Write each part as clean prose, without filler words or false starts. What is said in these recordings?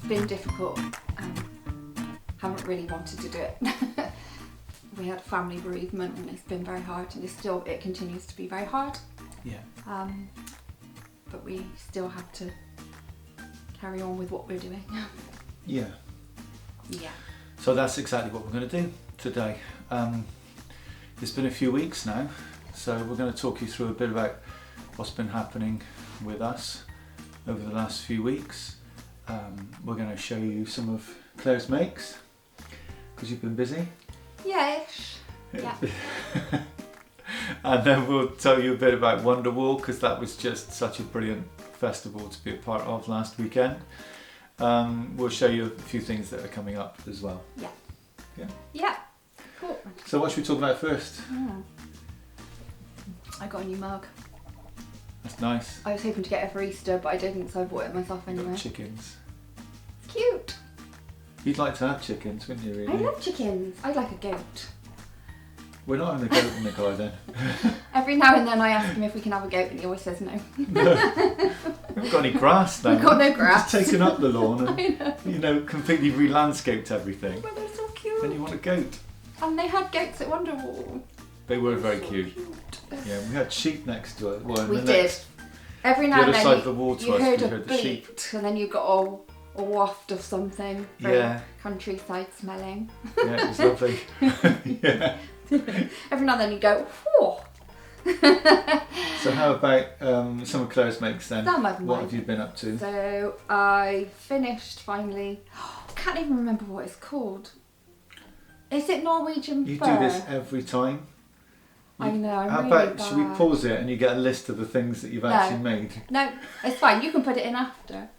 been difficult. Haven't really wanted to do it. We had family bereavement and it's been very hard, and it continues to be very hard. Yeah. But we still have to carry on with what we're doing. Yeah. Yeah. So that's exactly what we're going to do today. It's been a few weeks now, so we're going to talk you through a bit about what's been happening with us over the last few weeks. We're going to show you some of Claire's makes, because you've been busy. Yes. Yeah. And then we'll tell you a bit about Wonderwool, because that was just such a brilliant festival to be a part of last weekend. We'll show you a few things that are coming up as well. Yeah. Yeah? Yeah. Cool. So what should we talk about first? I got a new mug. That's nice. I was hoping to get it for Easter, but I didn't, so I bought it myself anyway. Got chickens. It's cute. You'd like to have chickens, wouldn't you, really? I love chickens. I'd like a goat. We're not having a goat in the garden. Every now and then I ask him if we can have a goat and he always says no. No. We haven't got any grass now. We've got no grass. Just taken up the lawn and, completely re-landscaped everything. But they're so cute. And you want a goat. And they had goats at Wonderwool. They were very cute. Yeah, we had sheep next to it. Well, we did. Every now and then side of the wall to you us, heard we a heard the sheep. bleat, and then you got a waft of something. Very countryside smelling. Yeah, it was lovely. Yeah. Every now and then you go, whoa. So how about some of Claire's makes then? What have you been up to? So I finished finally. I can't even remember what it's called. Is it Norwegian Fir? You do this every time. I know, I'm How really about, bad. should we pause it and you get a list of the things that you've actually made? No, it's fine. You can put it in after.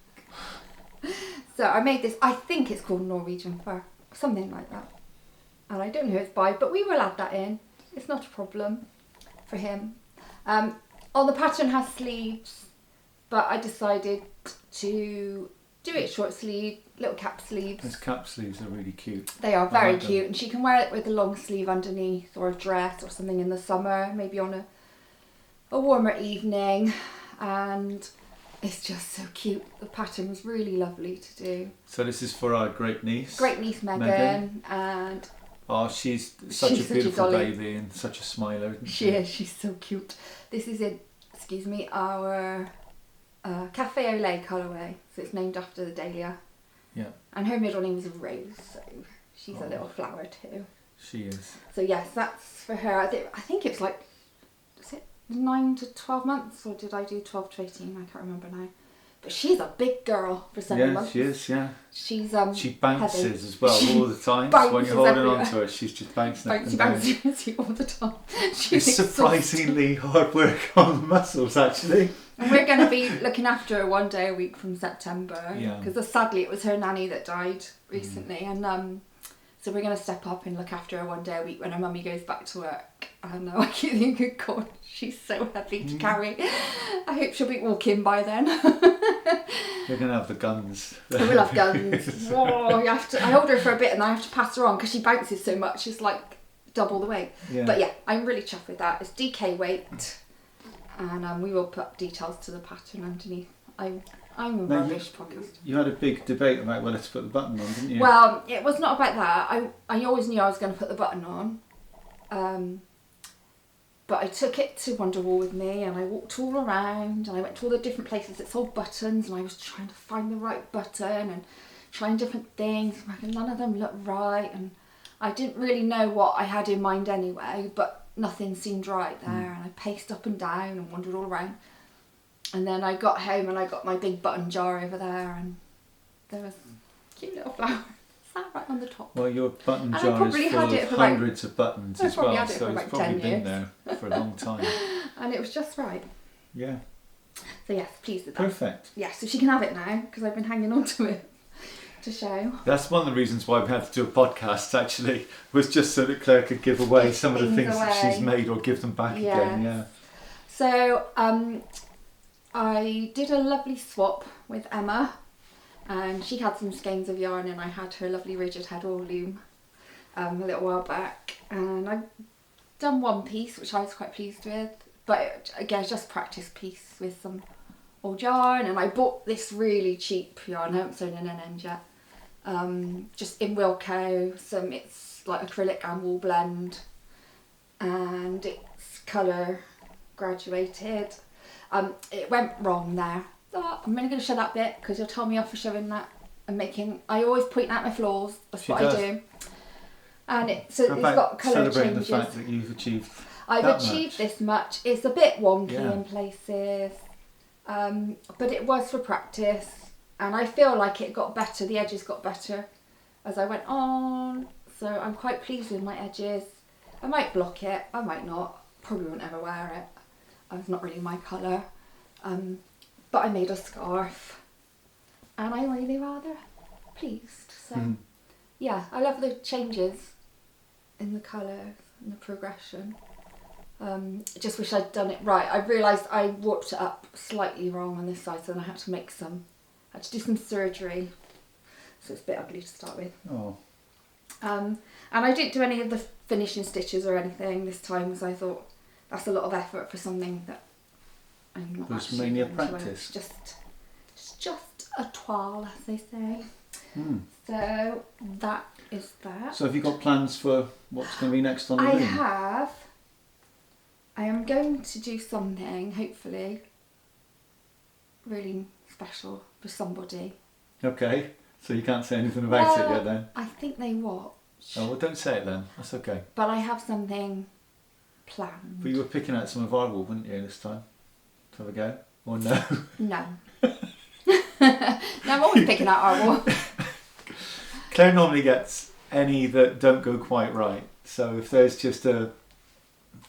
So I made this, I think it's called Norwegian Fir. Something like that. And I don't know who it's by, but we will add that in. It's not a problem for him. The pattern has sleeves, but I decided to do it short sleeve, little cap sleeves. Those cap sleeves are really cute. They are very cute, and she can wear it with a long sleeve underneath, or a dress or something in the summer, maybe on a warmer evening, and it's just so cute. The pattern was really lovely to do. So this is for our great niece. Great niece Megan. And she's such a beautiful baby and such a smiler, isn't she? She is, she's so cute. This is our Cafe au lait colorway, so it's named after the dahlia. Yeah. And her middle name is Rose, so she's a little flower too. She is. So yes, that's for her. I think it's like, is it 9 to 12 months, or did I do 12 to 18? I can't remember now. But she's a big girl for 7 months. Yeah, she is, yeah. She's she bounces heavy. as well all the time. When you're holding on to her, she's just bouncing up and down. Bouncy all the time. It's surprisingly hard work on the muscles, actually. And we're going to be looking after her 1 day a week from September. Yeah. Because sadly it was her nanny that died recently. And so we're going to step up and look after her 1 day a week when her mummy goes back to work. And I keep thinking, God, she's so heavy to carry. I hope she'll be walking by then. We're going to have the guns. We will have guns. Oh, I hold her for a bit and I have to pass her on because she bounces so much. It's like double the weight. Yeah. But yeah, I'm really chuffed with that. It's DK weight. And we will put details to the pattern underneath. I'm a rubbish podcast. You had a big debate about whether to put the button on, didn't you? Well, it was not about that. I always knew I was going to put the button on. But I took it to Wonderwool with me and I walked all around and I went to all the different places that sold buttons and I was trying to find the right button and trying different things. And none of them looked right and I didn't really know what I had in mind anyway, but nothing seemed right there. And I paced up and down and wandered all around. And then I got home and I got my big button jar over there and there was a cute little flower sat right on the top. Well, your button jar is full of hundreds of buttons as well, so it's probably been there for a long time. And it was just right. Yeah. So yes, pleased with that. Perfect. Yeah, so she can have it now because I've been hanging on to it to show. That's one of the reasons why we had to do a podcast, actually, was just so that Claire could give away some of the things that she's made or give them back again. Yeah. So I did a lovely swap with Emma, and she had some skeins of yarn and I had her lovely rigid head all loom a little while back, and I've done one piece which I was quite pleased with, but again just practice piece with some old yarn, and I bought this really cheap yarn. I haven't sewn in an end yet. Just in Wilko. It's like acrylic and wool blend, and it's colour graduated. It went wrong there. Oh, I'm only going to show that bit because you'll tell me off for showing that and making. I always point out my flaws. That's what I do. And it's got colour celebrating changes. the fact that you've achieved. I've achieved this much. It's a bit wonky Yeah. in places, but it was for practice, and I feel like it got better. The edges got better as I went on, so I'm quite pleased with my edges. I might block it. I might not. Probably won't ever wear it. It's not really my colour. But I made a scarf, and I'm really rather pleased. So yeah, I love the changes in the colours and the progression. Just wish I'd done it right. I realised I warped it up slightly wrong on this side, so then I had to do some surgery. So it's a bit ugly to start with. Oh. And I didn't do any of the finishing stitches or anything this time, because I thought that's a lot of effort for something that I'm not. It was mainly a practice. It's just a toile, as they say. So that is that. So have you got plans for what's going to be next on the I loom? have. I am going to do something, hopefully, really special for somebody. Okay, so you can't say anything about it yet then? I think they watch. Oh, well, don't say it then. That's okay. But I have something planned. But you were picking out some of our wool, weren't you, this time? To have a go? Or no? No. No, I'm always picking out our wool. Claire normally gets any that don't go quite right. So if there's just a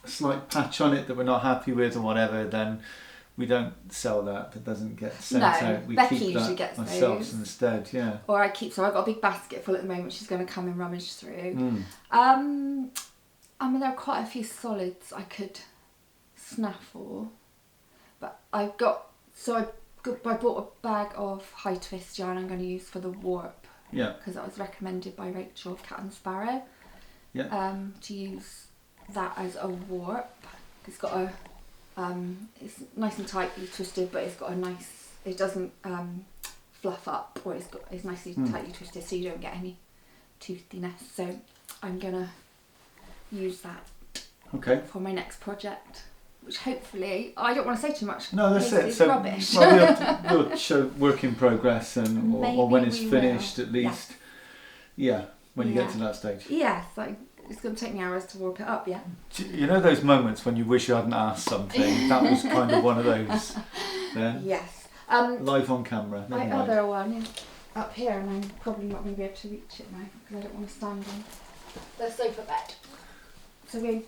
slight patch on it that we're not happy with or whatever, then we don't sell that. It doesn't get sent out. We Becky keep usually that gets ourselves those. Instead, yeah. Or I keep some. I've got a big basket full at the moment. She's going to come and rummage through. I mean, there are quite a few solids I could snaffle, but I bought a bag of high twist yarn I'm going to use for the warp. Yeah. Because that was recommended by Rachel of Clandon Sweater. Yeah. To use that as a warp. It's got a it's nice and tightly twisted, but it's got a nice. It doesn't fluff up, or it's nicely tightly twisted, so you don't get any toothiness. So I'm gonna use that. Okay. For my next project, which hopefully I don't want to say too much. No, that's it. It's So rubbish. well, we'll show work in progress, and or when it's Maybe we finished will. at least. Yeah, when you get to that stage. Yes, it's going to take me hours to warp it up. Yeah. You know those moments when you wish you hadn't asked something? That was kind of one of those. Then. Yes. Live on camera. Never My mind. other one is up here, and I'm probably not going to be able to reach it now because I don't want to stand on the sofa bed. So we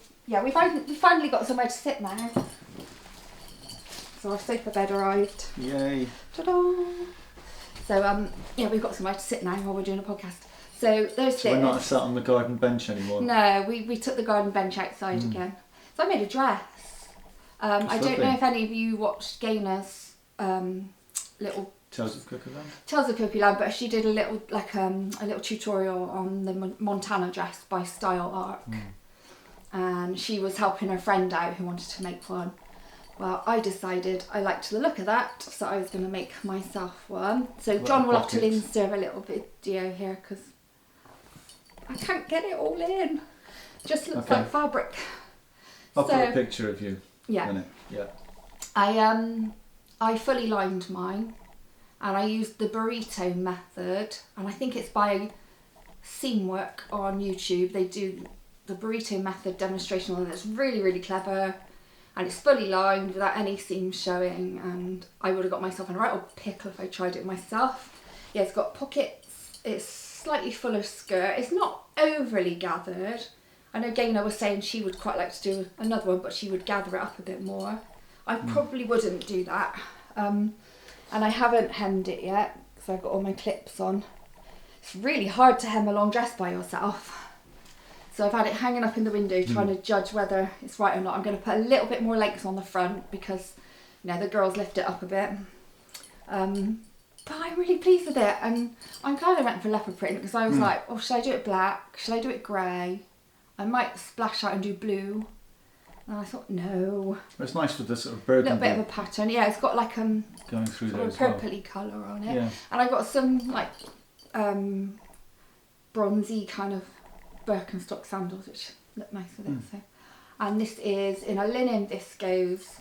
finally got somewhere to sit now. So our sofa bed arrived. Yay. Ta-da! So we've got somewhere to sit now while we're doing a podcast. So there's So we're not sat on the garden bench anymore. No, we took the garden bench outside again. So I made a dress. I don't know if any of you watched Gayna's little Tales of Cuckoo Land. Tales of Cuckoo Land, but she did a little tutorial on the Montana dress by Style Arc, and she was helping her friend out who wanted to make one. Well, I decided I liked the look of that, so I was going to make myself one. So John will have to insert a little video here because I can't get it all in. Just looks like fabric. I'll put a picture of you. Yeah. In it. Yeah. I fully lined mine, and I used the burrito method, and I think it's by Seamwork on YouTube. They do the burrito method demonstration, and it's really, really clever, and it's fully lined without any seams showing, and I would have got myself in a right old pickle if I tried it myself. Yeah, it's got pockets, it's slightly fuller skirt, it's not overly gathered. I know Gayna was saying she would quite like to do another one, but she would gather it up a bit more. I probably wouldn't do that. And I haven't hemmed it yet, because I've got all my clips on. It's really hard to hem a long dress by yourself. So I've had it hanging up in the window trying to judge whether it's right or not. I'm going to put a little bit more length on the front because, the girls lift it up a bit. But I'm really pleased with it, and I'm glad I went for leopard print because I was like, oh, should I do it black? Should I do it grey? I might splash out and do blue. And I thought, no. It's nice with the sort of A little burgundy bit of a pattern. Yeah, it's got like going through sort there of as well. purpley colour on it. Yeah. And I got some like bronzy kind of Birkenstock sandals which look nice with it. So, and this is in a linen viscose.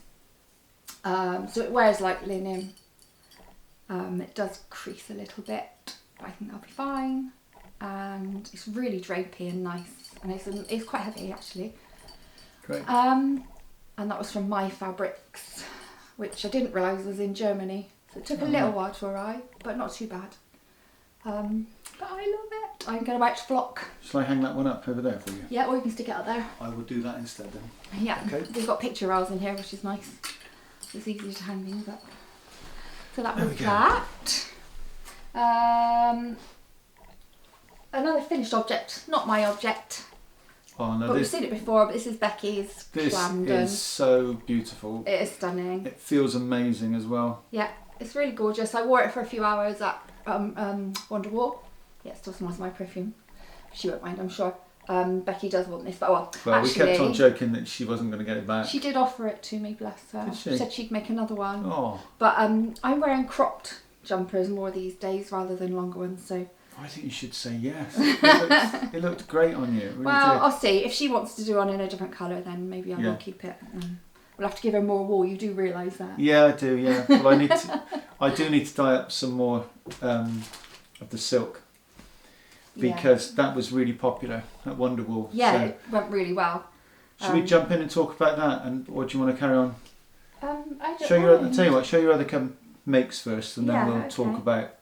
So it wears like linen. It does crease a little bit, but I think that'll be fine. And it's really drapey and nice, and it's quite heavy actually. Great. And that was from My Fabrics, which I didn't realise was in Germany. So it took a little while to arrive, but not too bad. But I love it. I'm going to watch Flock. Shall I hang that one up over there for you? Yeah, or you can stick it up there. I will do that instead then. Yeah, Okay. we've got picture rails in here, which is nice. It's easy to hang things up. So that There was we go. that. Another finished object, not my object, Oh no, but we've this seen it before. But this is Becky's Clandon. is so beautiful. It is stunning. It feels amazing as well. Yeah, it's really gorgeous. I wore it for a few hours at Wonderwool. Yeah, it still smells my perfume. She won't mind, I'm sure. Becky does want this, but Well, actually, we kept on joking that she wasn't going to get it back. she did offer it to me, bless her. Did she? Said she'd make another one. Oh, But I'm wearing cropped jumpers more these days rather than longer ones, so. I think you should say yes. It looked great on you. It really Well, did. I'll see. If she wants to do one in a different colour, then maybe I will keep it. We'll have to give her more wool. You do realise that? Yeah, I do. Yeah, well, I do need to dye up some more of the silk because that was really popular at Wonderwool. Yeah, So, it went really well. should we jump in and talk about that, or do you want to carry on? I don't Show your. mind. I'll tell you what. Show your other makes first, and then Yeah, we'll okay. talk about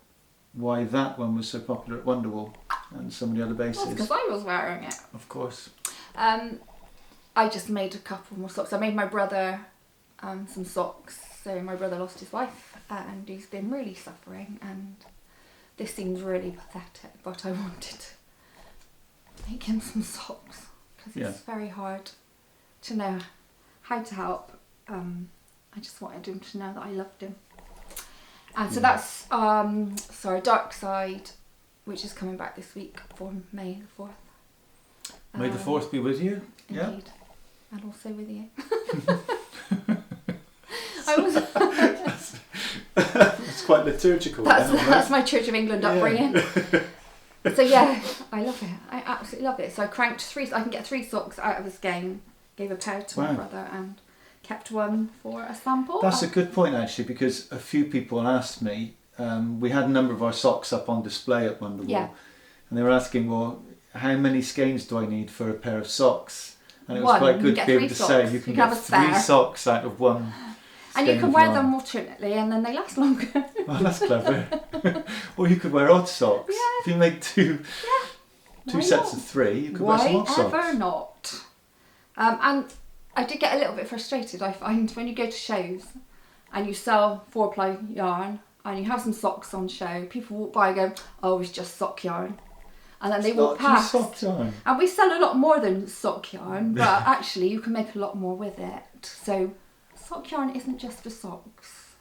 why that one was so popular at Wonderwool and some of the other bases. That's because I was wearing it. Of course. I just made a couple more socks. I made my brother some socks. So my brother lost his wife and he's been really suffering, and this seems really pathetic, but I wanted to make him some socks because it's very hard to know how to help. I just wanted him to know that I loved him. And so that's Dark Side, which is coming back this week for May the 4th. May the 4th be with you. Indeed. And also with you. I was. It's quite liturgical. That's my Church of England upbringing. So yeah, I love it. I absolutely love it. So I cranked 3. I can get 3 socks out of this game. Gave a pair to my brother and kept one for a sample. That's a good point actually, because a few people asked me. We had a number of our socks up on display at Wonderwool, and they were asking, well, how many skeins do I need for a pair of socks? And it was quite good to be able to say you can get 3 socks out of one. And you can wear them alternately, and then they last longer. Well, that's clever. Or you could wear odd socks. Yeah. If you made two sets of 3, you could wear some odd socks. Why ever not? And I did get a little bit frustrated. I find when you go to shows and you sell 4-ply yarn and you have some socks on show, people walk by and go, "Oh, it's just sock yarn," and then they walk past. Sock yarn. And we sell a lot more than sock yarn, but actually you can make a lot more with it. So sock yarn isn't just for socks.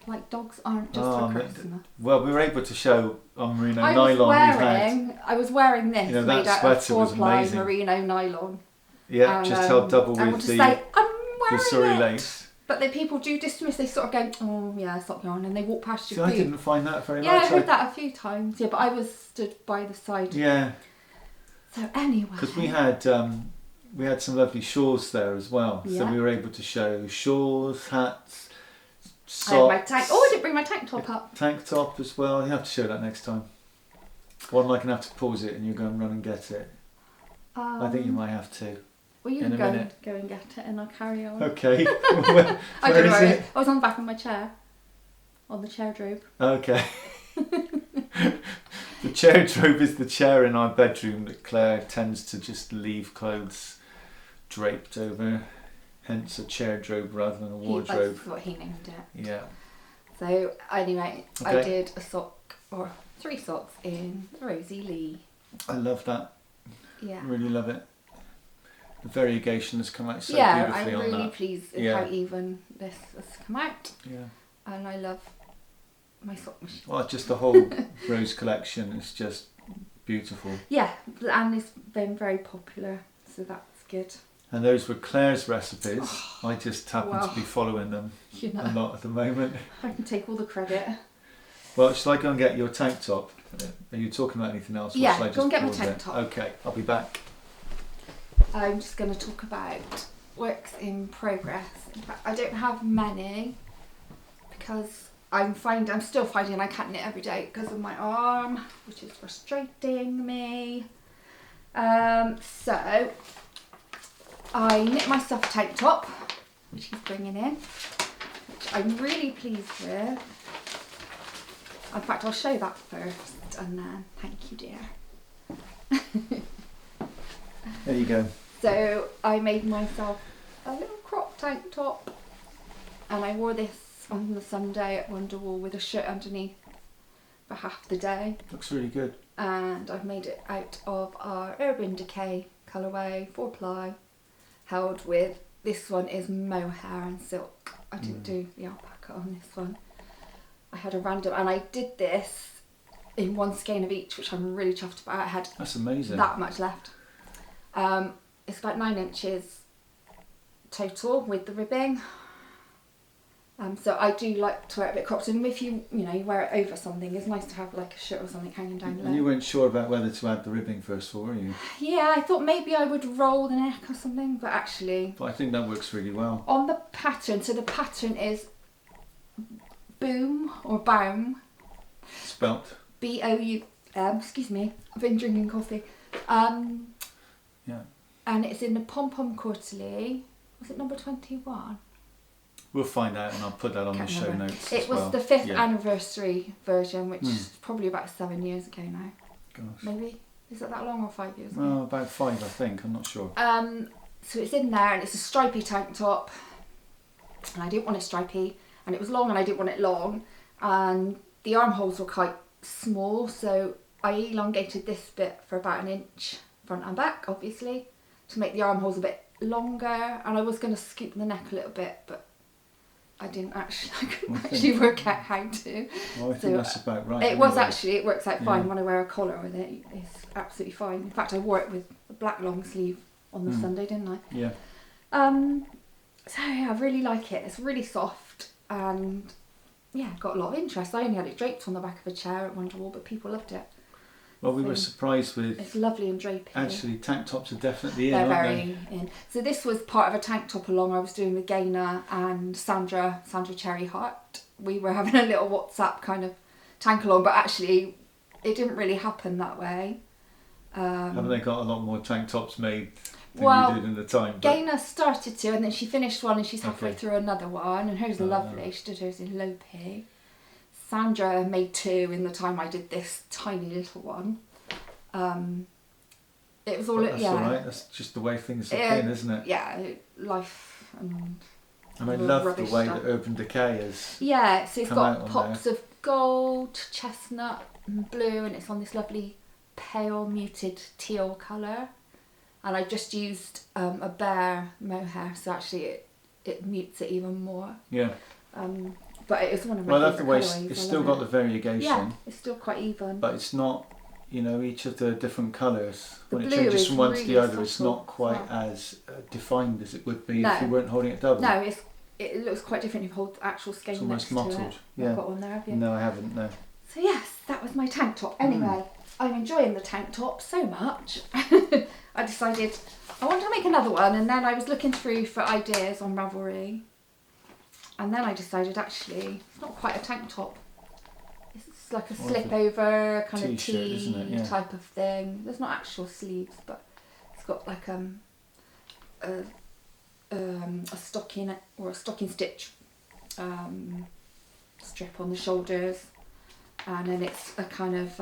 Like dogs aren't just for Christmas. Well, we were able to show on merino nylon. I was wearing this made out of sweater was 4-ply amazing. merino nylon. Yeah, and, just held double with the Suri it. lace. But then people do dismiss. They sort of go, "Oh yeah, sock yarn," and they walk past you. I didn't find that very much. Yeah, I heard that a few times. Yeah, but I was stood by the side. Yeah. So anyway. Because we had some lovely shawls there as well. Yeah. So we were able to show shawls, hats, socks. I had my tank. Oh, I didn't bring my tank top up. Tank top as well. You have to show that next time. One, I can have to pause it and you go and run and get it. I think you might have to. Well, you in can a go minute. and get it, and I'll carry on. Okay. I Where don't is know. it? I was on the back of my chair, on the chair drobe. Okay. The chair drobe is the chair in our bedroom that Clare tends to just leave clothes draped over, hence a chair drobe rather than a wardrobe. That's what he named it. Yeah. So anyway, Okay. I did a sock, or 3 socks in Rosie Lee. I love that. Yeah. Really love it. The variegation has come out so I'm beautifully on really that. pleased with how even this has come out. Yeah. And I love my sock machine. Well, just the whole Rose collection is just beautiful. Yeah, and it's been very popular, so that's good. And those were Clare's recipes. I just happen to be following them a lot at the moment. I can take all the credit. Well, shall I go and get your tank top? Are you talking about anything else? Yeah, shall I just go and get my pause tank it? top. Okay, I'll be back. I'm just going to talk about works in progress. In fact, I don't have many because I'm still finding I can't knit every day because of my arm, which is frustrating me. So I knit myself a tank top, which he's bringing in, which I'm really pleased with. In fact, I'll show that first and then thank you, dear. There you go. So I made myself a little crop tank top and I wore this on the Sunday at Wonderwool with a shirt underneath for half the day. Looks really good. And I've made it out of our Urban Decay colorway, 4-ply, held with, this one is mohair and silk. I didn't do the alpaca on this one. I had a random, and I did this in one skein of each, which I'm really chuffed about. I had That's amazing. that much left. It's about 9 inches total with the ribbing. So I do like to wear it a bit cropped, and if you wear it over something, it's nice to have like a shirt or something hanging down And you low. weren't sure about whether to add the ribbing first of all, were you? Yeah, I thought maybe I would roll the neck or something, but actually But I think that works really well. on the pattern, so the pattern is Boum or Boum, Spelt. B-O-U-M, excuse me, I've been drinking coffee. Yeah. And it's in the Pom Pom Quarterly, was it number 21? We'll find out and I'll put that on the show notes. It as was well. the 5th Yeah. anniversary version, which is probably about 7 years ago now. Gosh. Maybe? Is it that long or 5 years ago? Well, about 5 I think, I'm not sure. So it's in there and it's a stripy tank top. And I didn't want it stripy. And it was long and I didn't want it long. And the armholes were quite small. So I elongated this bit for about 1 inch, front and back, obviously, to make the armholes a bit longer. And I was going to scoop the neck a little bit, but I couldn't actually work out how to. Well, I think that's about right. It was actually, it works out fine when I wear a collar with it. It's absolutely fine. In fact, I wore it with a black long sleeve on the Sunday, didn't I? Yeah. So yeah, I really like it. It's really soft and yeah, got a lot of interest. I only had it draped on the back of a chair at Wonderwool, but people loved it. Well, we were surprised with... It's lovely and drapey. Actually, tank tops are definitely in, They're aren't very in. So this was part of a tank top along I was doing with Gaynor and Sandra Cherry Hart. We were having a little WhatsApp kind of tank along, but actually it didn't really happen that way. Haven't they got a lot more tank tops made than well, you did in the time? But... Gaynor started to, and then she finished one and she's halfway through another one, and hers are lovely. She did hers in low P. Sandra made 2 in the time I did this tiny little one. It was all... That's all right. That's just the way things have been, isn't it? Yeah, life and I love the way stuff. that Urban Decay is. Yeah, so it's got pops there. of gold, chestnut and blue, and it's on this lovely pale muted teal colour. And I just used a bare mohair, so actually it mutes it even more. Yeah. But it's one of my Well, I love the way colourways. it's still got the variegation. Yeah, it's still quite even. But it's not, each of the different colours, The when it blue changes is from one to really the other, it's subtle not quite as as defined as it would be No. if you weren't holding it double. No, it looks quite different if you hold the actual skein It's next almost to mottled. it. Yeah. You've got one there, have you? No, I haven't, no. So yes, that was my tank top. Anyway, I'm enjoying the tank top so much. I decided I wanted to make another one, and then I was looking through for ideas on Ravelry. And then I decided actually, it's not quite a tank top. It's like a slip over kind of T-shirt, isn't it? Yeah. type of thing. There's not actual sleeves, but it's got like a stocking or a stocking stitch strip on the shoulders, and then it's a kind of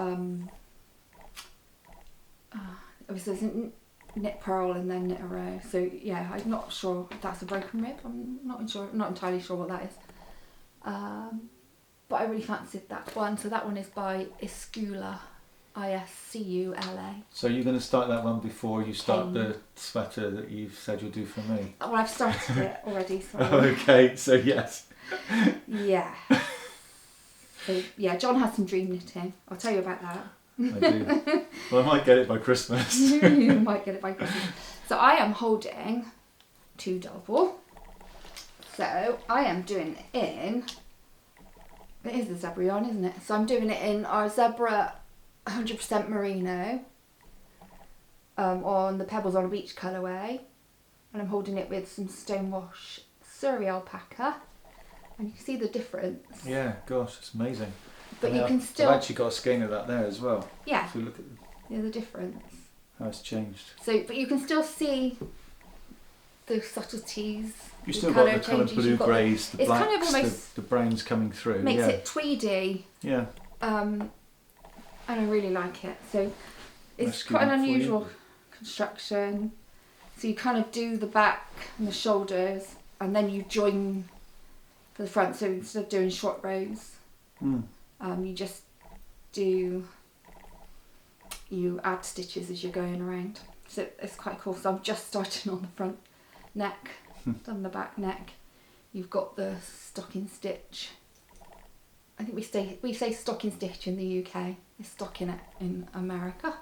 obviously there's a knit purl and then knit a row. So yeah, I'm not sure if that's a broken rib. I'm not entirely sure what that is. But I really fancied that one. So that one is by Iscula, Iscula. So you're going to start that one before you start the sweater that you've said you'll do for me? Well, I've started it already. Sorry. Okay, so yes. Yeah. So yeah, John has some dream knitting. I'll tell you about that. I do. Well, I might get it by Christmas. You might get it by Christmas. So I am holding 2 double. So I am doing it in, it is the zebra yarn, isn't it? So I'm doing it in our zebra 100% merino on the Pebbles on a Beach colourway, and I'm holding it with some stonewash Suri Alpaca, and you can see the difference. Yeah, gosh, it's amazing. But you can still... I've actually got a skein of that there as well. Yeah, So look at the difference. how it's changed. So, but you can still see the subtleties. You still got the kind of blue greys, the it's blacks, kind of almost the browns coming through. makes yeah. it tweedy. Yeah. And I really like it. So it's Rescue quite an that for you. unusual construction. So you kind of do the back and the shoulders, and then you join for the front. So instead of doing short rows, you just you add stitches as you're going around. So it's quite cool. So I'm just starting on the front neck, done the back neck. You've got the stocking stitch. I think we say stocking stitch in the UK. It's stocking it in America.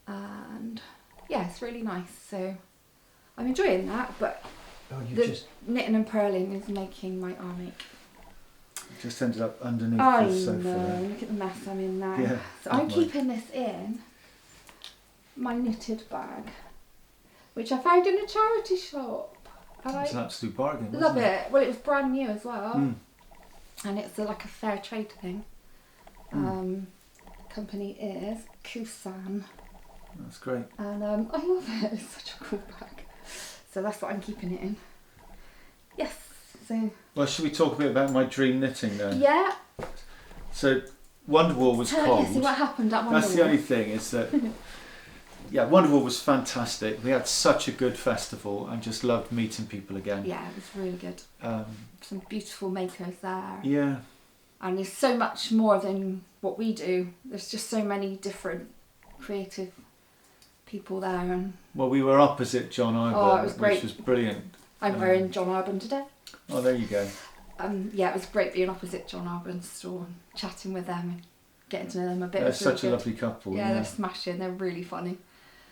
And yeah, it's really nice. So I'm enjoying that, but knitting and purling is making my arm ache. Just ended up underneath I the sofa know, there. look at the mess I'm in now. Yeah, So I'm don't worry. keeping this in my knitted bag, which I found in a charity shop. And It's an absolute bargain, wasn't love it. Well, it was brand new as well. And it's like a fair trade thing. Company is Kusan. That's great. And I love it. It's such a cool bag. So that's what I'm keeping it in. Yes. So Well, should we talk a bit about my dream knitting then? yeah. So Wonderwool was cold. See what happened at Wonderwool. That's the only thing is that yeah, Wonderwool was fantastic. We had such a good festival and just loved meeting people again. Yeah, it was really good. Some beautiful makers there. Yeah. And there's so much more than what we do. There's just so many different creative people there. And Well, we were opposite John Ivan, it was great. which was brilliant. I'm wearing John Arbon today. Oh, there you go. Yeah, it was great being opposite John Arbon's store and chatting with them and getting to know them a bit. They're It was really such a good. lovely couple. Yeah, they're smashing. They're really funny.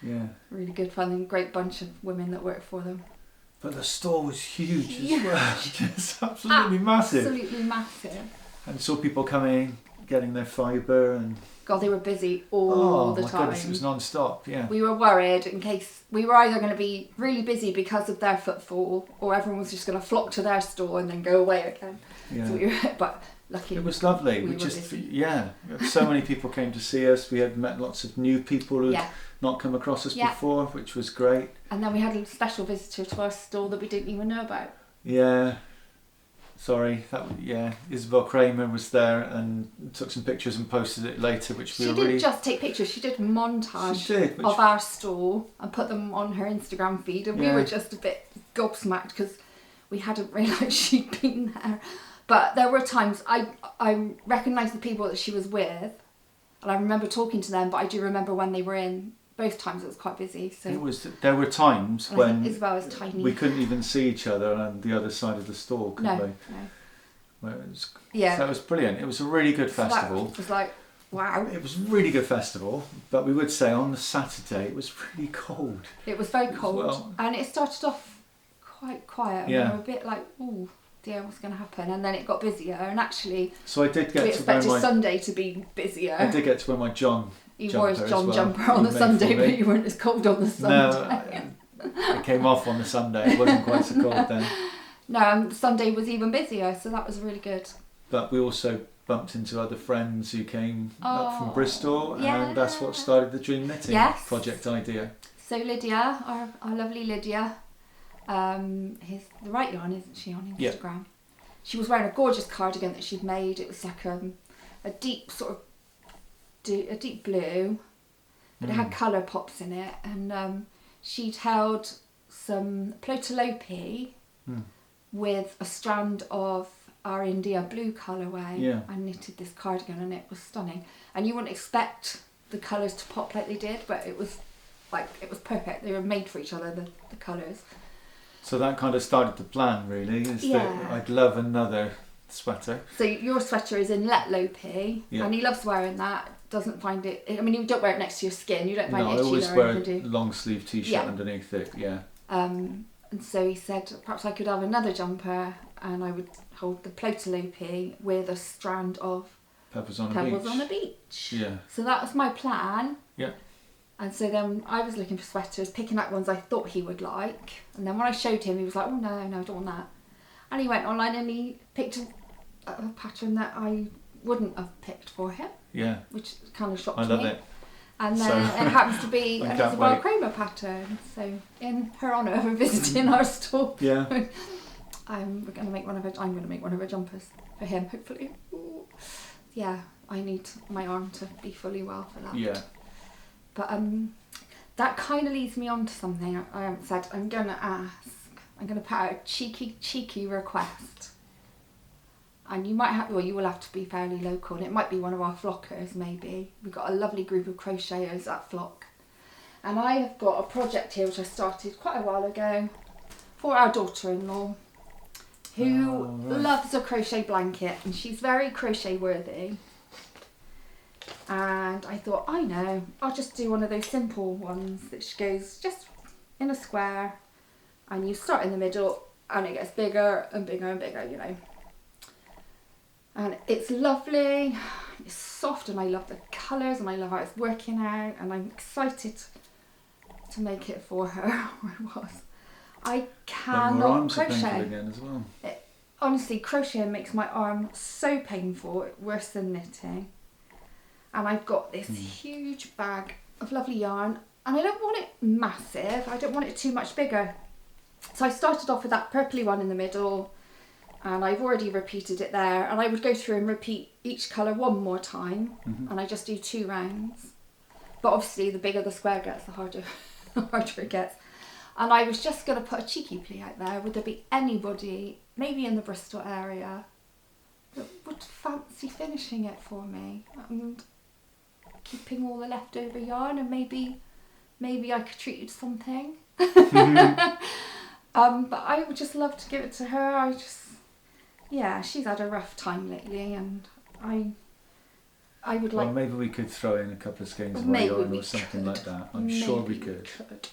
Yeah. Really good fun and great bunch of women that work for them. But the store was huge as Yeah. well. Just absolutely massive. Absolutely massive. And saw people coming, getting their fibre and God, they were busy all the my time. goodness, it was non-stop, yeah. We were worried in case we were either going to be really busy because of their footfall, or everyone was just going to flock to their store and then go away again. Yeah. So but lucky. It was lovely. we We were just, busy. yeah, so many people came to see us. We had met lots of new people who'd Yeah. not come across us Yeah. before, which was great. And then we had a special visitor to our store that we didn't even know about. Yeah, sorry, Isabel Kramer was there and took some pictures and posted it later, which we She were didn't really... just take pictures, she did montage She did, which- of our store and put them on her Instagram feed, and we Yeah. were just a bit gobsmacked because we hadn't realised she'd been there. But there were times I recognised the people that she was with, and I remember talking to them, but I do remember when they were in. Both times it was quite busy. So There were times and I think when Isabel was tiny. we couldn't even see each other on the other side of the store, could no, we? no. Where it was, Yeah. So it was brilliant. It was a really good So that festival. was like, wow. It was a really good festival, but we would say on the Saturday it was really cold. It was very cold, well. and it started off quite quiet. And Yeah. we were a bit like, oh dear, what's going to happen? And then it got busier, and actually So I did we get to wear expected my Sunday to be busier. I did get to wear my John You wore his jumper as John well. jumper on He the made Sunday, for me. but you weren't as cold on the Sunday. No, it came off on the Sunday. It wasn't quite so cold then. No, and Sunday was even busier, so that was really good. But we also bumped into other friends who came up from Oh, Bristol, yeah. and that's what started the Dream Knitting Yes. project idea. So Lydia, our lovely Lydia, the right yarn, isn't she, on Yeah. Instagram? She was wearing a gorgeous cardigan that she'd made. It was like a deep sort of a deep blue, but it had colour pops in it, and she'd held some plotalope with a strand of our India blue colourway. Yeah. And knitted this cardigan, and it was stunning. And you wouldn't expect the colours to pop like they did, but it was perfect. They were made for each other, the colours. So that kind of started the plan, really, is Yeah. that I'd love another sweater. So your sweater is in let lope, Yeah. and he loves wearing that. Doesn't find it. I mean, you don't wear it next to your skin. You don't find No, it I itchy always or wear anything, a do you? long sleeve t-shirt Yeah. underneath it, yeah. And so he said perhaps I could have another jumper and I would hold the plea with a strand of Pebbles on the beach. Yeah. So that was my plan. Yeah. And so then I was looking for sweaters, picking out ones I thought he would like. And then when I showed him, he was like, oh no, I don't want that. And he went online and he picked a pattern that I wouldn't have picked for him. Yeah. Which kind of shocked me. I love it. And then it happens to be an Isabel Kramer pattern. So in her honour for visiting our store, I'm going to make one of her jumpers for him, hopefully. Ooh. Yeah, I need my arm to be fully well for that. Yeah. But that kind of leads me on to something I haven't said. I'm going to put out a cheeky request. And you will have to be fairly local, and it might be one of our flockers maybe. We've got a lovely group of crocheters at Flock. And I have got a project here which I started quite a while ago for our daughter-in-law, who loves a crochet blanket, and she's very crochet worthy. And I thought, I'll just do one of those simple ones that goes just in a square, and you start in the middle and it gets bigger and bigger and bigger, And it's lovely, it's soft, and I love the colours, and I love how it's working out, and I'm excited to make it for her. I cannot crochet. Again as well. Honestly, crocheting makes my arm so painful, worse than knitting. And I've got this huge bag of lovely yarn, and I don't want it massive, I don't want it too much bigger. So I started off with that purpley one in the middle, and I've already repeated it there, and I would go through and repeat each colour one more time, and I just do 2 rounds. But obviously the bigger the square gets, the harder it gets. And I was just going to put a cheeky plea out there. Would there be anybody, maybe in the Bristol area, that would fancy finishing it for me and keeping all the leftover yarn, and maybe I could treat you to something. But I would just love to give it to her. She's had a rough time lately, and I would like... Well, maybe we could throw in a couple of skeins of yarn or something like that. I'm sure we could.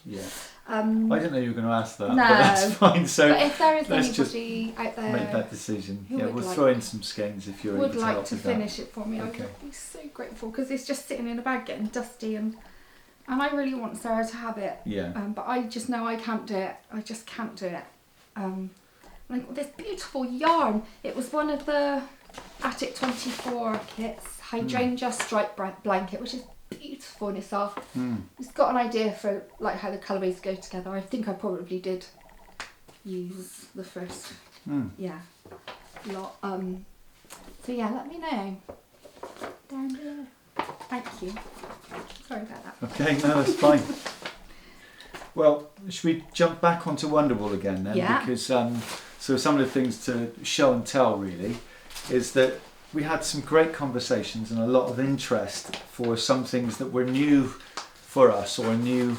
Yeah. I didn't know you were going to ask that, but that's fine. So but if there is anybody out there... Make that decision. We'll throw in some skeins if you're able to help with that. Would like to finish it for me. Okay. I would be so grateful, because it's just sitting in a bag getting dusty, and I really want Sarah to have it. Yeah. But I just know I can't do it. I just can't do it. I've got this beautiful yarn. It was one of the Attic 24 kits, hydrangea stripe blanket, which is beautiful in itself. It's got an idea for how the colourways go together. I think I probably did use the first lot. So let me know down below. Thank you. Sorry about that. Okay, no, that's fine. Well, should we jump back onto Wonderwool again then? Yeah. Because so some of the things to show and tell really is that we had some great conversations and a lot of interest for some things that were new for us or new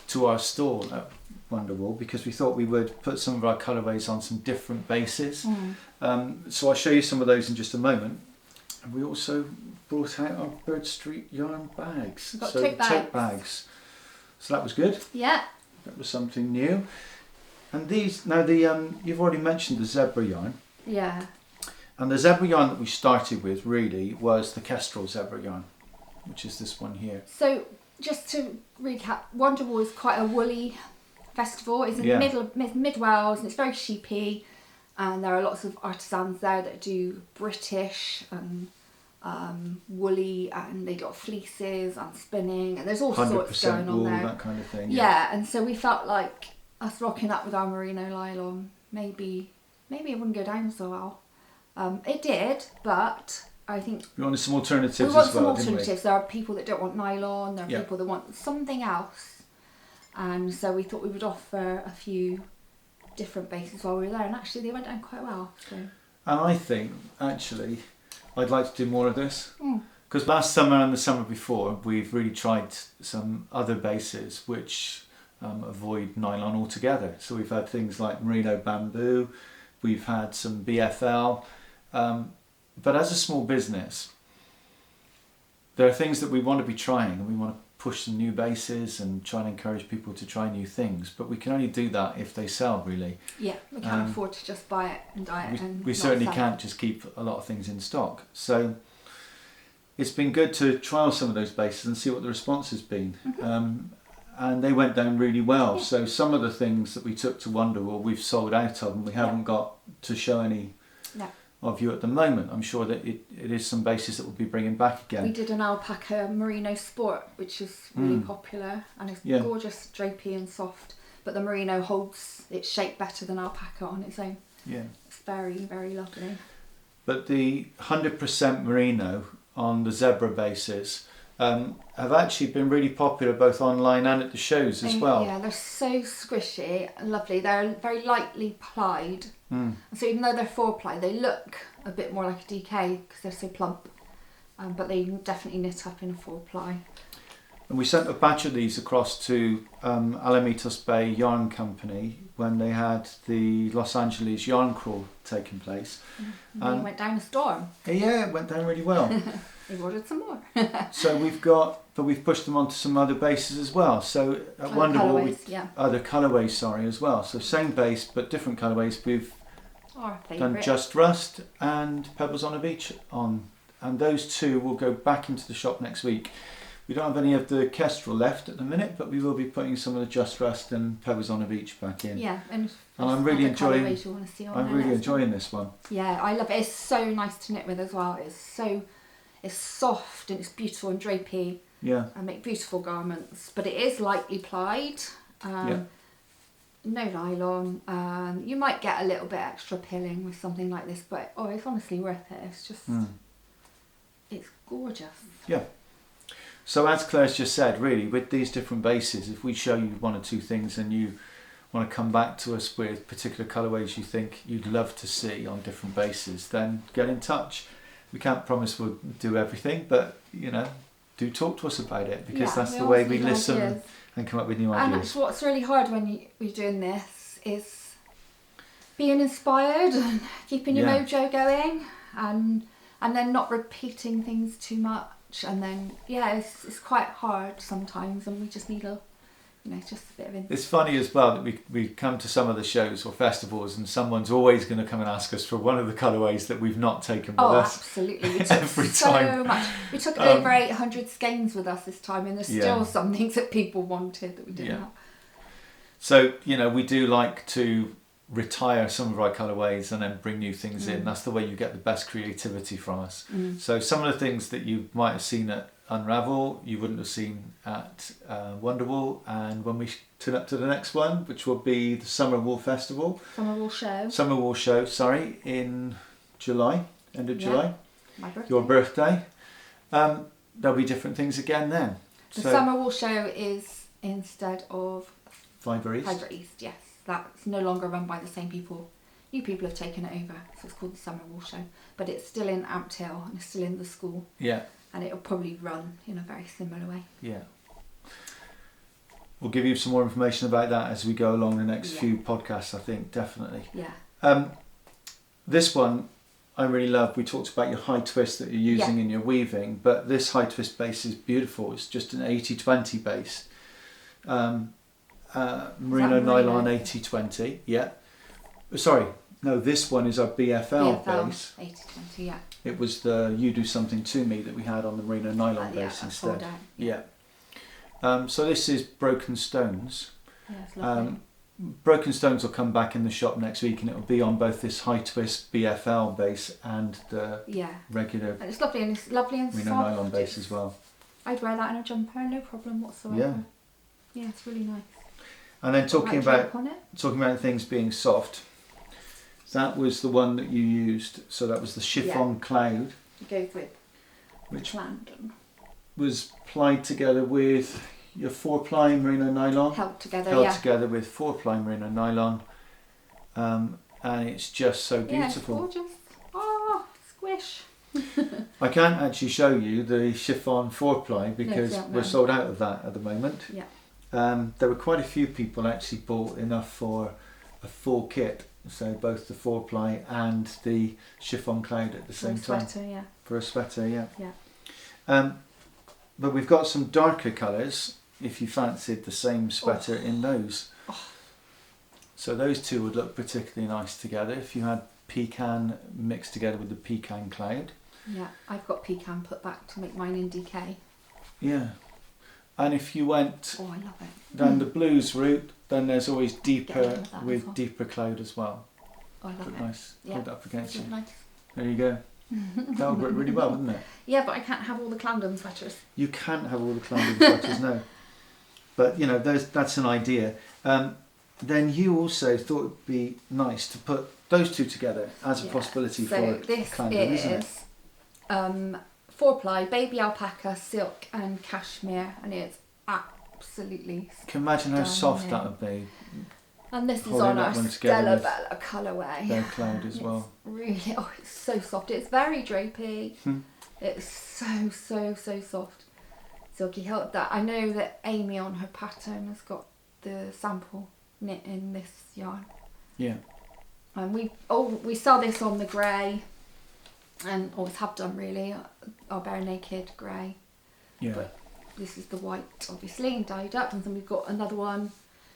to our store at Wonderwool, because we thought we would put some of our colourways on some different bases. So I'll show you some of those in just a moment. And we also brought out our Birdstreet Yarn bags. Got tote bags. So that was good. Yeah. That was something new. And these, now you've already mentioned the zebra yarn. Yeah. And the zebra yarn that we started with really was the Kestrel zebra yarn, which is this one here. So just to recap, Wonderwool is quite a woolly festival. It's in mid Wales, and it's very sheepy, and there are lots of artisans there that do British and woolly, and they got fleeces and spinning, and there's all sorts going on there. That kind of thing. Yeah, and so we felt like us rocking up with our merino nylon, maybe it wouldn't go down so well. It did, but I think we wanted some alternatives as well. We want some alternatives. There are people that don't want nylon. There are people that want something else, and so we thought we would offer a few different bases while we were there, and actually they went down quite well. So. And I think actually I'd like to do more of this, because last summer and the summer before we've really tried some other bases which avoid nylon altogether. So we've had things like merino bamboo, we've had some BFL, but as a small business there are things that we want to be trying and we want to push some new bases and try and encourage people to try new things, but we can only do that if they sell, really. Yeah, we can't afford to just buy it and dye it and we not certainly sell. can't just keep a lot of things in stock. So it's been good to trial some of those bases and see what the response has been. And they went down really well. Yeah. So some of the things that we took to Wonderwool we've sold out of, and we haven't got to show any of you at the moment. I'm sure that it is some bases that we'll be bringing back again. We did an alpaca merino sport, which is really popular, and it's gorgeous, drapey and soft, but the merino holds its shape better than alpaca on its own. Yeah. It's very, very lovely. But the 100% merino on the zebra bases have actually been really popular both online and at the shows as well. Yeah, they're so squishy and lovely. They're very lightly plied. So even though they're 4-ply, they look a bit more like a DK because they're so plump. But they definitely knit up in a 4-ply. And we sent a batch of these across to Alamitos Bay Yarn Company when they had the Los Angeles yarn crawl taking place. And it went down a storm. Yeah, it went down really well. They've ordered some more. So we've pushed them onto some other bases as well. So at Wonderwool, other colorways, as well. So same base but different colorways. We've done Just Rust and Pebbles on a Beach on, and those two will go back into the shop next week. We don't have any of the Kestrel left at the minute, but we will be putting some of the Just Rust and Pebbles on a Beach back in. Yeah, and I'm really enjoying. I'm really enjoying this one. Yeah, I love it. It's so nice to knit with as well. It's soft and it's beautiful and drapey. Yeah. And make beautiful garments, but it is lightly plied. No nylon. You might get a little bit extra pilling with something like this, but it's honestly worth it. It's just, it's gorgeous. Yeah. So as Claire's just said, really, with these different bases, if we show you one or two things and you want to come back to us with particular colourways you think you'd love to see on different bases, then get in touch. We can't promise we'll do everything, but do talk to us about it, because that's the way we listen and come up with new ideas. And that's what's really hard when you're doing this is being inspired and keeping your mojo going, and then not repeating things too much. And then it's quite hard sometimes, and we just need just a bit of It's funny as well that we come to some of the shows or festivals and someone's always going to come and ask us for one of the colourways that we've not taken with us. Absolutely. We took every time. Much. We took over 800 skeins with us this time, and there's still some things that people wanted that we didn't have. So, we do like to retire some of our colourways and then bring new things in. That's the way you get the best creativity from us. So some of the things that you might have seen at Unravel, you wouldn't have seen at Wonderwool, and when we turn up to the next one, which will be the Summer Wool Festival. Summer Wool Show, in July, end of July. My birthday. Your birthday. There'll be different things again then. The Summer Wool Show is instead of Fibre East, yes. That's no longer run by the same people. New people have taken it over, so it's called the Summer Wool Show. But it's still in Ampthill and it's still in the school. Yeah. And it'll probably run in a very similar way. Yeah. We'll give you some more information about that as we go along the next few podcasts, I think, definitely. Yeah. This one I really love. We talked about your high twist that you're using in your weaving, but this high twist base is beautiful. It's just an 80-20 base. Merino nylon 80-20, Sorry, no, this one is our BFL base. 80-20, yeah. It was the You Do Something To Me that we had on the merino nylon base instead. So this is Broken Stones. Yeah, it's lovely. Broken Stones will come back in the shop next week, and it will be on both this high twist BFL base and the regular. And it's lovely, and merino soft. Nylon base as well. I'd wear that in a jumper, no problem whatsoever. Yeah, it's really nice. And then talking about things being soft, that was the one that you used. So that was the Chiffon Cloud. It goes with Clandon. Was plied together with your 4-ply merino nylon. Held together with 4-ply merino nylon. And it's just so beautiful. Yeah, it's gorgeous. Oh, squish. I can't actually show you the Chiffon 4-ply because we're sold out of that at the moment. Yeah. There were quite a few people actually bought enough for a full kit, so both the 4-ply and the Chiffon Cloud at the same time. For a sweater, For a sweater, yeah. but we've got some darker colours if you fancied the same sweater in those. So those two would look particularly nice together if you had pecan mixed together with the pecan cloud. Yeah, I've got pecan put back to make mine in DK. Yeah. And if you went I love it. down the blues route, then there's always deeper with that with as well. deeper cloud as well. I love Look it. nice. Yeah. Hold up against you. Nice. There you go. That would work really well, wouldn't it? Yeah, but I can't have all the Clandon sweaters. You can't have all the Clandon sweaters, no. But you know, that's an idea. Then you also thought it would be nice to put those two together as a possibility for Clandon, isn't it? This 4-ply baby alpaca, silk and cashmere, and it's absolutely Can you imagine how soft that stunning. would be? And this is Holding on that our one together Stella with Bella colourway. their cloud as It's well. Really, it's so soft. It's very drapey. It's so soft. Silky held that. I know that Amy on her pattern has got the sample knit in this yarn. Yeah. And we sell this on the grey, and always have done really, our bare naked grey. Yeah. But this is the white, obviously, and dyed up. And then we've got another one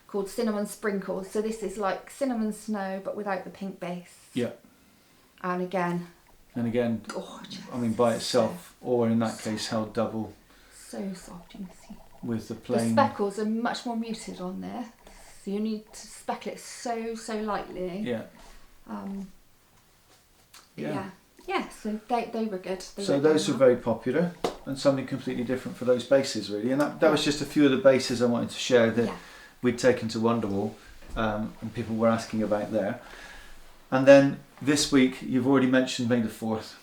called Cinnamon Sprinkles. So this is like cinnamon snow, but without the pink base. Yeah. And again, gorgeous. I mean, by itself, or in that case, held double So soft, you can see. with the The plain. speckles are much more muted on there, so you need to speckle it so lightly. Yeah. Yeah. So they were good. So those were very popular, and something completely different for those bases, really. And that was just a few of the bases I wanted to share that we'd taken to Wonderwool, and people were asking about there. And then this week, you've already mentioned May the 4th.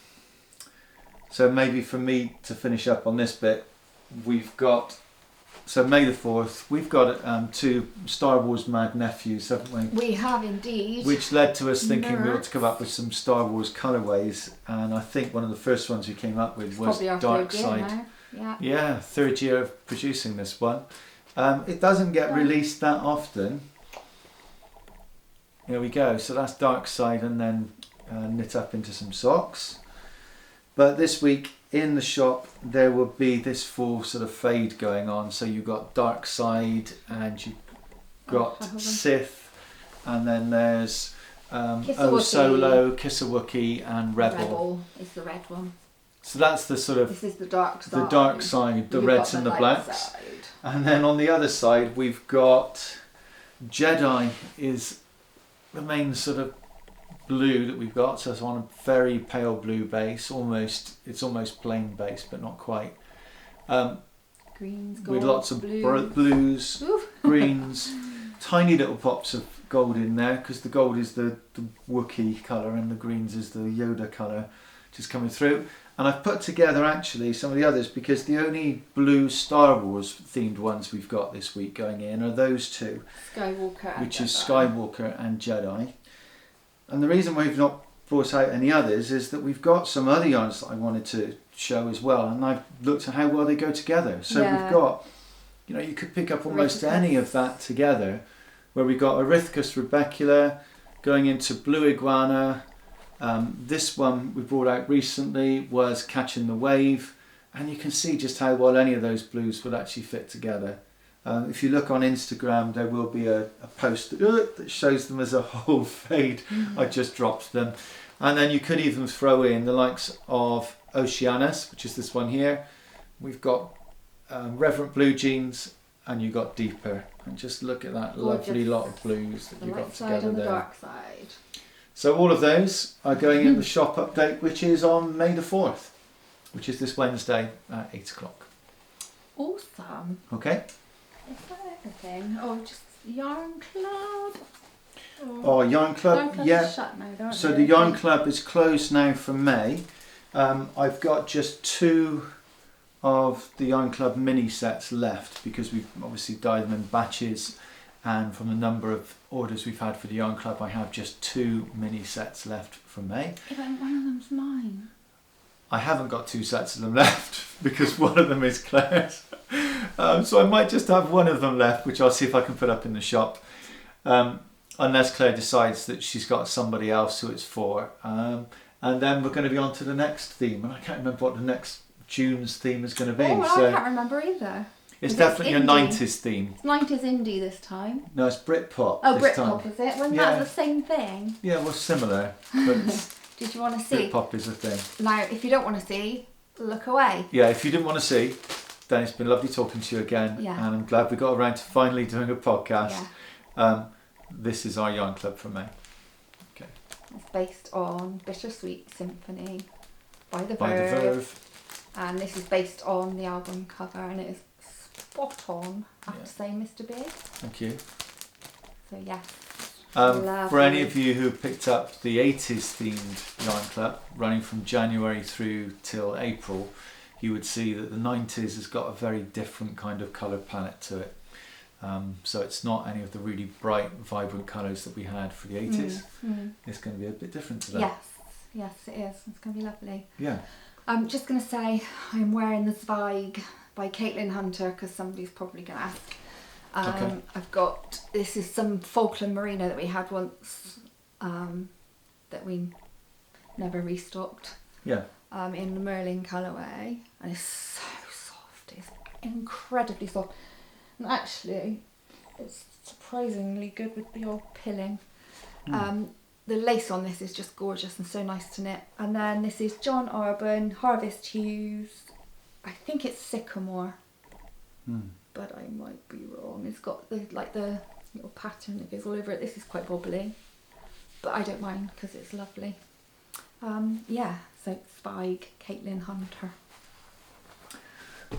So maybe for me to finish up on this bit, we've got, so May the 4th, we've got two Star Wars mad nephews, haven't we? We have indeed. Which led to us thinking we ought to come up with some Star Wars colorways, and I think one of the first ones we came up with was probably our Dark third year Side. now. Yeah, third year of producing this one. It doesn't get released that often. Here we go. So that's Dark Side, and then knit up into some socks. But this week in the shop there will be this full sort of fade going on. So you've got Dark Side, and you've got Sith, and then there's Solo, Kiss a Wookiee, and Rebel. Rebel is the red one. So that's the sort of This is the dark side. the dark side, the You've reds got and the light blacks. side. And then on the other side we've got Jedi is the main sort of blue that we've got. So it's on a very pale blue base, it's almost plain base, but not quite. Greens, gold, with lots of blues, Oof. greens, tiny little pops of gold in there, because the gold is the Wookiee colour and the greens is the Yoda colour just coming through. And I've put together actually some of the others, because the only blue Star Wars themed ones we've got this week going in are those two, Skywalker, which is Jedi. Skywalker and Jedi. And the reason we've not brought out any others is that we've got some other yarns that I wanted to show as well, and I've looked at how well they go together. So we've got, you could pick up almost any of that together, where we've got Erithcus rubecula going into Blue Iguana. This one we brought out recently was Catching the Wave, and you can see just how well any of those blues would actually fit together. If you look on Instagram, there will be a post that shows them as a whole fade. I just dropped them. And then you could even throw in the likes of Oceanus, which is this one here. We've got Reverent Blue Jeans, and you've got Deeper. And just look at that lovely lot of blues that you've got together and the there. dark side. So all of those are going in the shop update, which is on May the 4th, which is this Wednesday at 8 o'clock. Awesome. Okay. Is that everything? Oh, just Yarn Club. Oh, Yarn Club, yeah. Is shut now, aren't So they? the Yarn Club is closed now for May. I've got just 2 of the Yarn Club mini sets left, because we've obviously dyed them in batches, and from the number of orders we've had for the Yarn Club, I have just 2 mini sets left for May. Yeah, but one of them's mine. I haven't got 2 sets of them left because one of them is Clare's. So I might just have one of them left, which I'll see if I can put up in the shop. Unless Clare decides that she's got somebody else who it's for. And then we're going to be on to the next theme. And I can't remember what the next June's theme is going to be. Oh, well, so I can't remember either. it's Is definitely a indie? 90s theme. It's 90s indie this time. No, it's Britpop. Oh, this time. Britpop, is it? Wasn't Yeah. that the same thing? Yeah, well, similar, but Did you want to see? Britpop is a thing. Now, if you don't want to see, look away. Yeah, if you didn't want to see, then it's been lovely talking to you again, Yeah. and I'm glad we got around to finally doing a podcast. Yeah. This is our yarn club for May. Okay. It's based on Bittersweet Symphony by the By the Verve. Verve. And this is based on the album cover, and it is spot on, I have Yeah. to say, Mr. B. Thank you. So, yes. For any of you who picked up the 80s themed yarn club running from January through till April, you would see that the 90s has got a very different kind of colour palette to it. So it's not any of the really bright, vibrant colours that we had for the 80s. It's going to be a bit different to that. Yes, it is. It's going to be lovely. Yeah. I'm just going to say I'm wearing the Zweig by Caitlin Hunter because somebody's probably going to ask. Okay. I've got, this is some Falkland Merino that we had once that we never restocked. Yeah. In the Merlin colourway, and it's so soft. It's incredibly soft, and actually, it's surprisingly good with the old pilling. The lace on this is just gorgeous and so nice to knit. And then this is John Arbon Harvest Hues. I think it's Sycamore, but I might be wrong. It's got the little pattern that goes all over it. This is quite wobbly, but I don't mind because it's lovely. Yeah, so Zweig, Caitlin Hunter.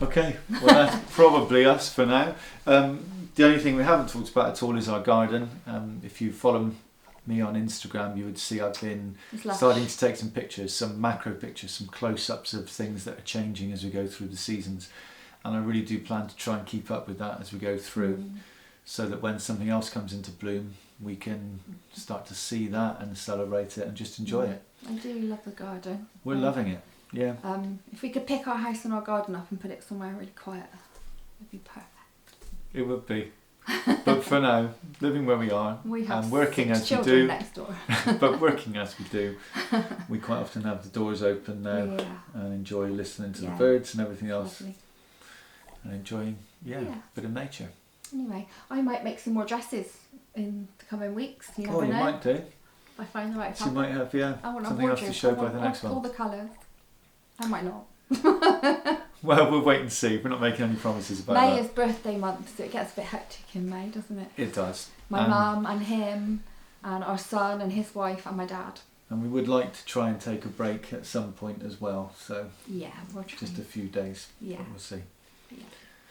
Okay, well that's probably us for now. The only thing we haven't talked about at all is our garden. If you follow me on Instagram, you would see I've been starting to take some pictures, some macro pictures, some close-ups of things that are changing as we go through the seasons. And I really do plan to try and keep up with that as we go through, so that when something else comes into bloom, we can start to see that and celebrate it and just enjoy it. I do love the garden. We're loving it, yeah. If we could pick our house and our garden up and put it somewhere really quiet, it'd be perfect. It would be. But for now, living where we are and working as we do, next door. but working as we do, we quite often have the doors open now and enjoy listening to the birds and everything else. Lovely. And enjoying, a bit of nature. Anyway, I might make some more dresses in the coming weeks. You never know. You might do. If I find the right So you might have, I want something else to show by the next all one. the colours. I might not. Well, we'll wait and see. We're not making any promises about May that. is birthday month, so it gets a bit hectic in May, doesn't it? It does. My mum and him and our son and his wife and my dad. And we would like to try and take a break at some point as well. So yeah, we're trying. just a few days. Yeah. But we'll see. Yeah.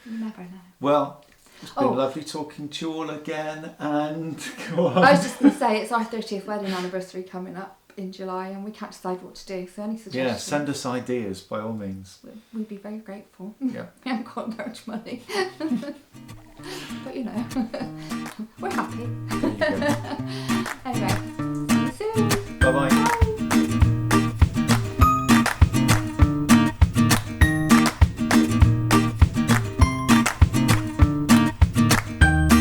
You never know. Well, it's been lovely talking to you all again, and go on. I was just going to say, it's our 30th wedding anniversary coming up in July, and we can't decide what to do, so any suggestions? Yeah, send us ideas by all means. We'd be very grateful. Yeah. We haven't got much money. But you know, we're happy. There you go.